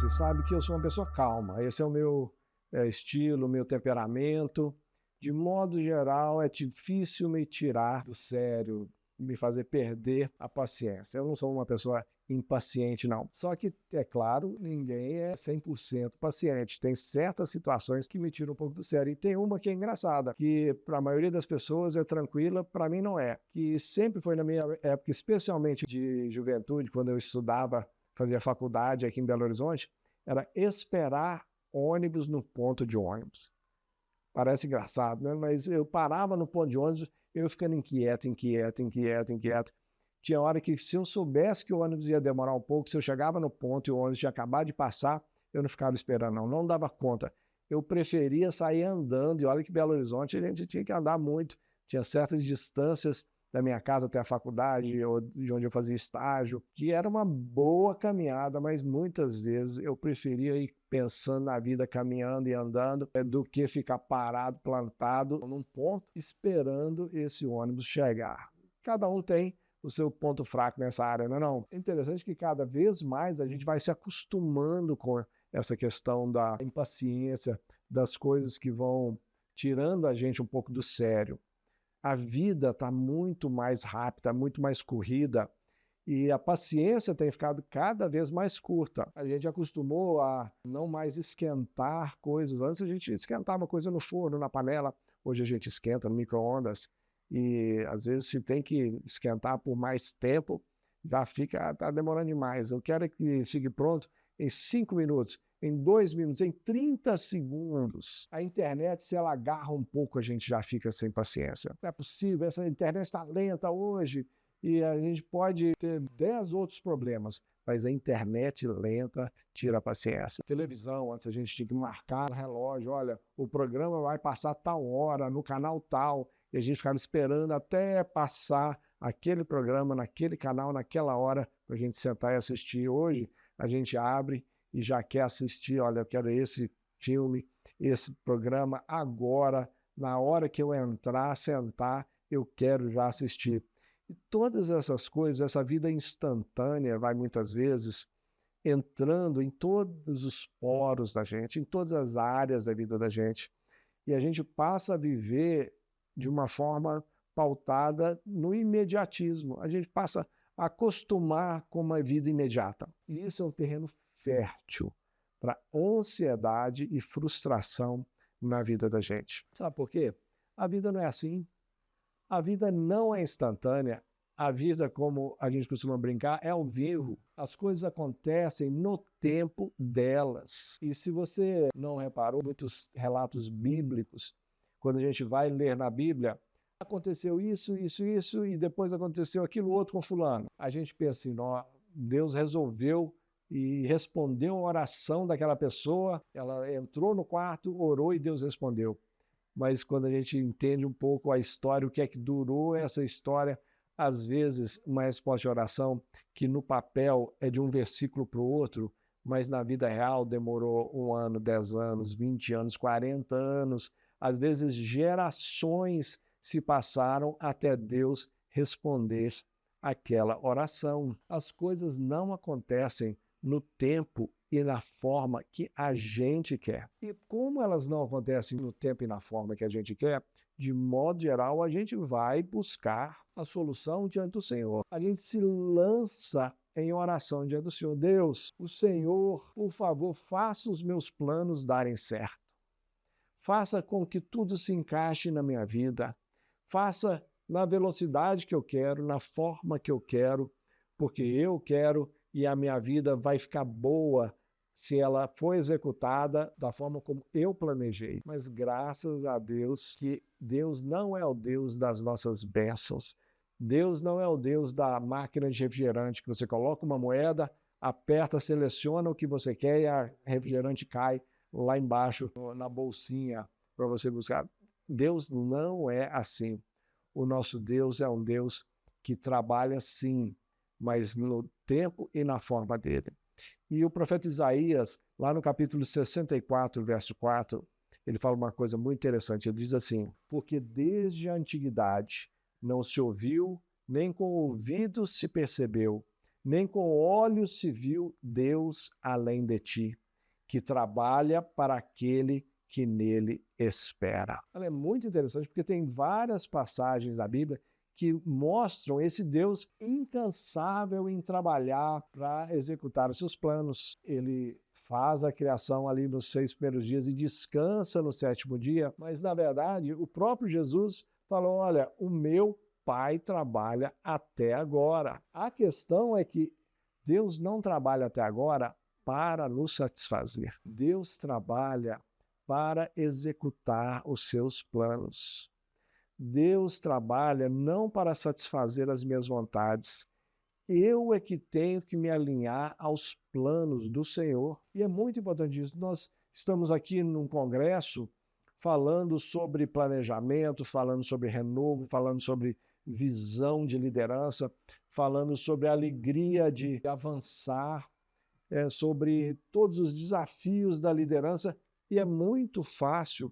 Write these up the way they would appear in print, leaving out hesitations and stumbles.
Você sabe que eu sou uma pessoa calma. Esse é o meu estilo, meu temperamento. De modo geral, é difícil me tirar do sério, me fazer perder a paciência. Eu não sou uma pessoa impaciente, não. Só que, é claro, ninguém é 100% paciente. Tem certas situações que me tiram um pouco do sério. E tem uma que é engraçada, que para a maioria das pessoas é tranquila, para mim não é. Que sempre foi na minha época, especialmente de juventude, quando eu estudava, fazia faculdade aqui em Belo Horizonte, era esperar ônibus no ponto de ônibus. Parece engraçado, né? Mas eu parava no ponto de ônibus, eu ficando inquieto. Tinha hora que, se eu soubesse que o ônibus ia demorar um pouco, se eu chegava no ponto e o ônibus tinha acabado de passar, eu não ficava esperando, não dava conta. Eu preferia sair andando, e olha que Belo Horizonte a gente tinha que andar muito, tinha certas distâncias da minha casa até a faculdade, ou de onde eu fazia estágio, que era uma boa caminhada, mas muitas vezes eu preferia ir pensando na vida, caminhando e andando, do que ficar parado, plantado num ponto, esperando esse ônibus chegar. Cada um tem o seu ponto fraco nessa área, não é não? É interessante que cada vez mais a gente vai se acostumando com essa questão da impaciência, das coisas que vão tirando a gente um pouco do sério. A vida está muito mais rápida, muito mais corrida, e a paciência tem ficado cada vez mais curta. A gente acostumou a não mais esquentar coisas. Antes a gente esquentava coisa no forno, na panela. Hoje a gente esquenta no micro-ondas. E às vezes se tem que esquentar por mais tempo, já está demorando demais. Eu quero que fique pronto em 5 minutos, em 2 minutos, em 30 segundos. A internet, se ela agarra um pouco, a gente já fica sem paciência. Não é possível, essa internet está lenta hoje. E a gente pode ter 10 outros problemas, mas a internet lenta tira a paciência. Televisão, antes a gente tinha que marcar no relógio, olha, o programa vai passar tal hora, no canal tal, e a gente ficava esperando até passar aquele programa, naquele canal, naquela hora, para a gente sentar e assistir. Hoje, a gente abre e já quer assistir, olha, eu quero esse filme, esse programa agora, na hora que eu entrar, sentar, eu quero já assistir. E todas essas coisas, essa vida instantânea vai muitas vezes entrando em todos os poros da gente, em todas as áreas da vida da gente. E a gente passa a viver de uma forma pautada no imediatismo. A gente passa a acostumar com uma vida imediata. E isso é um terreno fértil para ansiedade e frustração na vida da gente. Sabe por quê? A vida não é assim. A vida não é instantânea. A vida, como a gente costuma brincar, é ao vivo. As coisas acontecem no tempo delas. E se você não reparou, muitos relatos bíblicos, quando a gente vai ler na Bíblia, aconteceu isso, e depois aconteceu aquilo outro com fulano. A gente pensa assim, Deus resolveu e respondeu a oração daquela pessoa, ela entrou no quarto, orou e Deus respondeu. Mas quando a gente entende um pouco a história, o que é que durou essa história, às vezes uma resposta de oração que no papel é de um versículo para o outro, mas na vida real demorou 1 ano, 10 anos, 20 anos, 40 anos, às vezes gerações se passaram até Deus responder aquela oração. As coisas não acontecem no tempo e na forma que a gente quer. E como elas não acontecem no tempo e na forma que a gente quer, de modo geral, a gente vai buscar a solução diante do Senhor. A gente se lança em oração diante do Senhor. Deus, o Senhor, por favor, faça os meus planos darem certo. Faça com que tudo se encaixe na minha vida. Faça na velocidade que eu quero, na forma que eu quero, porque eu quero e a minha vida vai ficar boa se ela for executada da forma como eu planejei. Mas graças a Deus que Deus não é o Deus das nossas bênçãos. Deus não é o Deus da máquina de refrigerante, que você coloca uma moeda, aperta, seleciona o que você quer e a refrigerante cai lá embaixo na bolsinha para você buscar. Deus não é assim. O nosso Deus é um Deus que trabalha sim, mas no tempo e na forma dele. E o profeta Isaías, lá no capítulo 64, verso 4, ele fala uma coisa muito interessante. Ele diz assim: porque desde a antiguidade não se ouviu, nem com ouvidos se percebeu, nem com olhos se viu Deus além de ti, que trabalha para aquele que nele espera. Ela é muito interessante porque tem várias passagens da Bíblia que mostram esse Deus incansável em trabalhar para executar os seus planos. Ele faz a criação ali nos 6 primeiros dias e descansa no 7º dia, mas na verdade o próprio Jesus falou, olha, o meu Pai trabalha até agora. A questão é que Deus não trabalha até agora para nos satisfazer. Deus trabalha para executar os seus planos. Deus trabalha não para satisfazer as minhas vontades. Eu é que tenho que me alinhar aos planos do Senhor. E é muito importante isso. Nós estamos aqui num congresso falando sobre planejamento, falando sobre renovo, falando sobre visão de liderança, falando sobre a alegria de avançar, sobre todos os desafios da liderança. E é muito fácil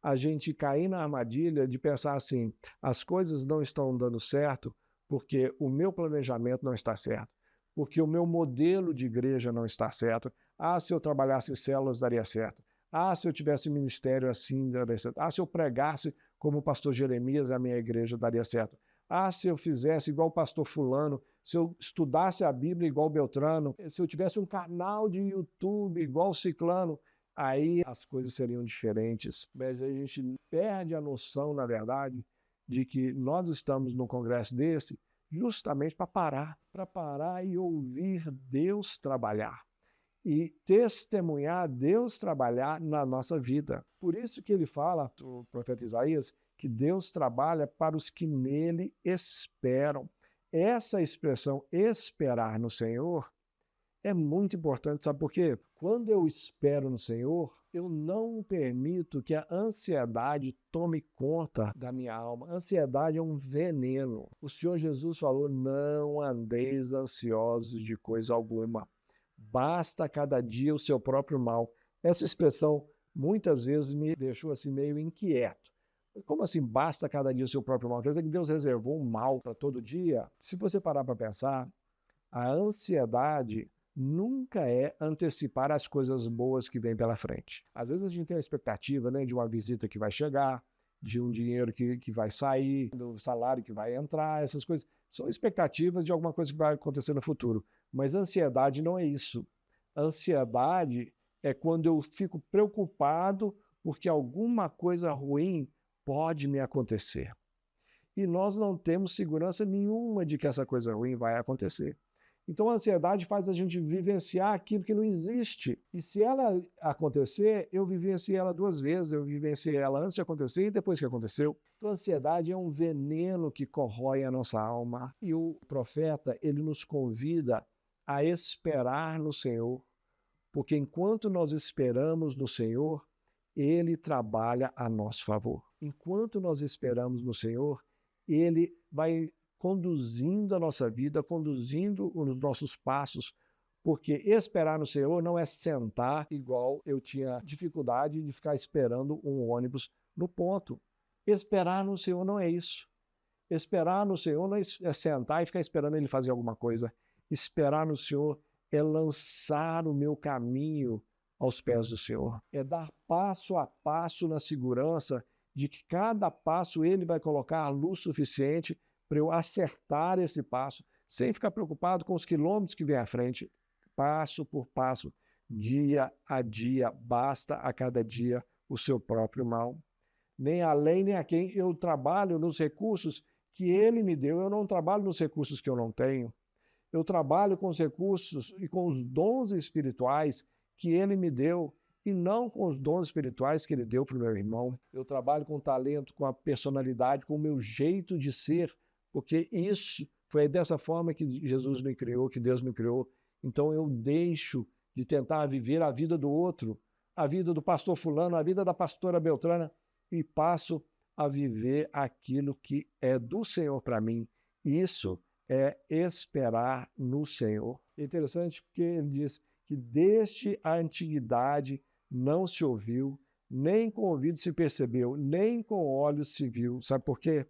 a gente cair na armadilha de pensar assim, as coisas não estão dando certo porque o meu planejamento não está certo, porque o meu modelo de igreja não está certo. Ah, se eu trabalhasse em células daria certo. Ah, se eu tivesse ministério assim daria certo. Ah, se eu pregasse como o pastor Jeremias, a minha igreja daria certo. Ah, se eu fizesse igual o pastor fulano, se eu estudasse a Bíblia igual Beltrano, se eu tivesse um canal de YouTube igual Ciclano, aí as coisas seriam diferentes. Mas a gente perde a noção, na verdade, de que nós estamos num congresso desse justamente para parar e ouvir Deus trabalhar e testemunhar Deus trabalhar na nossa vida. Por isso que ele fala, o profeta Isaías, que Deus trabalha para os que nele esperam. Essa expressão esperar no Senhor é muito importante, sabe por quê? Quando eu espero no Senhor, eu não permito que a ansiedade tome conta da minha alma. A ansiedade é um veneno. O Senhor Jesus falou, não andeis ansiosos de coisa alguma. Basta cada dia o seu próprio mal. Essa expressão muitas vezes me deixou assim meio inquieto. Como assim, basta cada dia o seu próprio mal? Quer dizer que Deus reservou um mal para todo dia? Se você parar para pensar, a ansiedade nunca é antecipar as coisas boas que vêm pela frente. Às vezes a gente tem a expectativa, né, de uma visita que vai chegar, de um dinheiro que vai sair, do salário que vai entrar, essas coisas. São expectativas de alguma coisa que vai acontecer no futuro. Mas ansiedade não é isso. Ansiedade é quando eu fico preocupado porque alguma coisa ruim pode me acontecer. E nós não temos segurança nenhuma de que essa coisa ruim vai acontecer. Então a ansiedade faz a gente vivenciar aquilo que não existe. E se ela acontecer, eu vivenciei ela 2 vezes. Eu vivenciei ela antes de acontecer e depois que aconteceu. Então a ansiedade é um veneno que corrói a nossa alma. E o profeta, ele nos convida a esperar no Senhor. Porque enquanto nós esperamos no Senhor, ele trabalha a nosso favor. Enquanto nós esperamos no Senhor, ele vai conduzindo a nossa vida, conduzindo os nossos passos, porque esperar no Senhor não é sentar igual eu tinha dificuldade de ficar esperando um ônibus no ponto. Esperar no Senhor não é isso. Esperar no Senhor não é sentar e ficar esperando ele fazer alguma coisa. Esperar no Senhor é lançar o meu caminho aos pés do Senhor. É dar passo a passo na segurança de que cada passo ele vai colocar a luz suficiente para eu acertar esse passo, sem ficar preocupado com os quilômetros que vem à frente, passo por passo, dia a dia, basta a cada dia o seu próprio mal. Nem além nem a quem eu trabalho nos recursos que ele me deu, eu não trabalho nos recursos que eu não tenho, eu trabalho com os recursos e com os dons espirituais que ele me deu, e não com os dons espirituais que ele deu para o meu irmão. Eu trabalho com o talento, com a personalidade, com o meu jeito de ser, porque isso foi dessa forma que Jesus me criou, que Deus me criou. Então eu deixo de tentar viver a vida do outro, a vida do pastor fulano, a vida da pastora Beltrana, e passo a viver aquilo que é do Senhor para mim. Isso é esperar no Senhor. É interessante porque ele diz que desde a antiguidade não se ouviu, nem com ouvido se percebeu, nem com olhos se viu. Sabe por quê?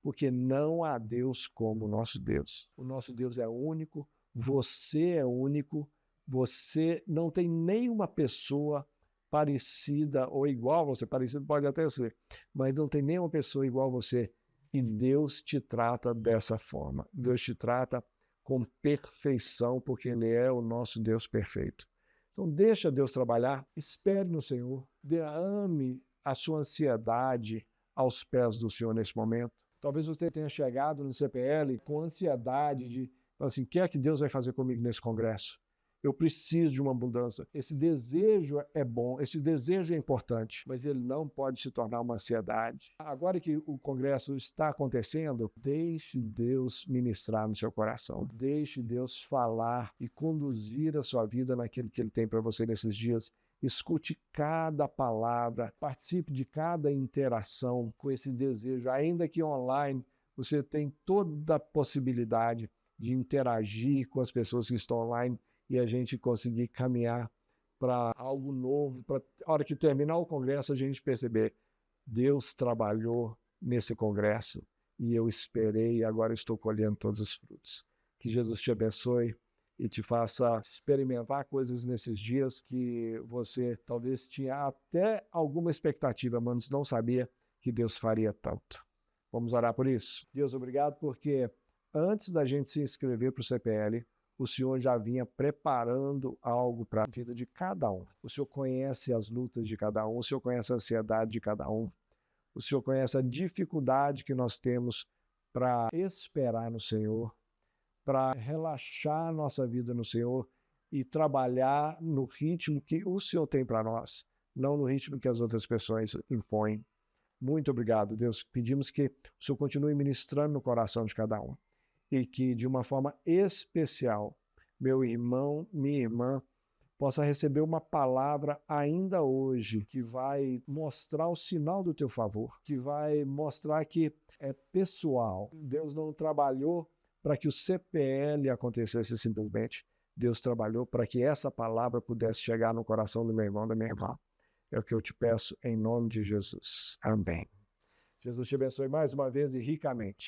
Porque não há Deus como o nosso Deus. O nosso Deus é único, Você é único, você não tem nenhuma pessoa parecida ou igual a você, parecido pode até ser, mas não tem nenhuma pessoa igual a você. E Deus te trata dessa forma. Deus te trata com perfeição, porque Ele é o nosso Deus perfeito. Então, deixa Deus trabalhar, espere no Senhor, derrame a sua ansiedade aos pés do Senhor nesse momento. Talvez você tenha chegado no CPL com ansiedade de, assim, o que é que Deus vai fazer comigo nesse congresso? Eu preciso de uma mudança. Esse desejo é bom, esse desejo é importante, mas ele não pode se tornar uma ansiedade. Agora que o congresso está acontecendo, deixe Deus ministrar no seu coração. Deixe Deus falar e conduzir a sua vida naquilo que Ele tem para você nesses dias. Escute cada palavra, participe de cada interação com esse desejo. Ainda que online, você tem toda a possibilidade de interagir com as pessoas que estão online e a gente conseguir caminhar para algo novo, para a hora que terminar o congresso a gente perceber, Deus trabalhou nesse congresso e eu esperei e agora estou colhendo todos os frutos. Que Jesus te abençoe e te faça experimentar coisas nesses dias que você talvez tinha até alguma expectativa, mas não sabia que Deus faria tanto. Vamos orar por isso? Deus, obrigado porque antes da gente se inscrever para o CPL, o Senhor já vinha preparando algo para a vida de cada um. O Senhor conhece as lutas de cada um, o Senhor conhece a ansiedade de cada um, o Senhor conhece a dificuldade que nós temos para esperar no Senhor, para relaxar nossa vida no Senhor e trabalhar no ritmo que o Senhor tem para nós, não no ritmo que as outras pessoas impõem. Muito obrigado, Deus. Pedimos que o Senhor continue ministrando no coração de cada um. E que, de uma forma especial, meu irmão, minha irmã, possa receber uma palavra ainda hoje que vai mostrar o sinal do teu favor, que vai mostrar que é pessoal. Deus não trabalhou para que o CPL acontecesse simplesmente. Deus trabalhou para que essa palavra pudesse chegar no coração do meu irmão, da minha irmã. É o que eu te peço em nome de Jesus. Amém. Jesus te abençoe mais uma vez e ricamente.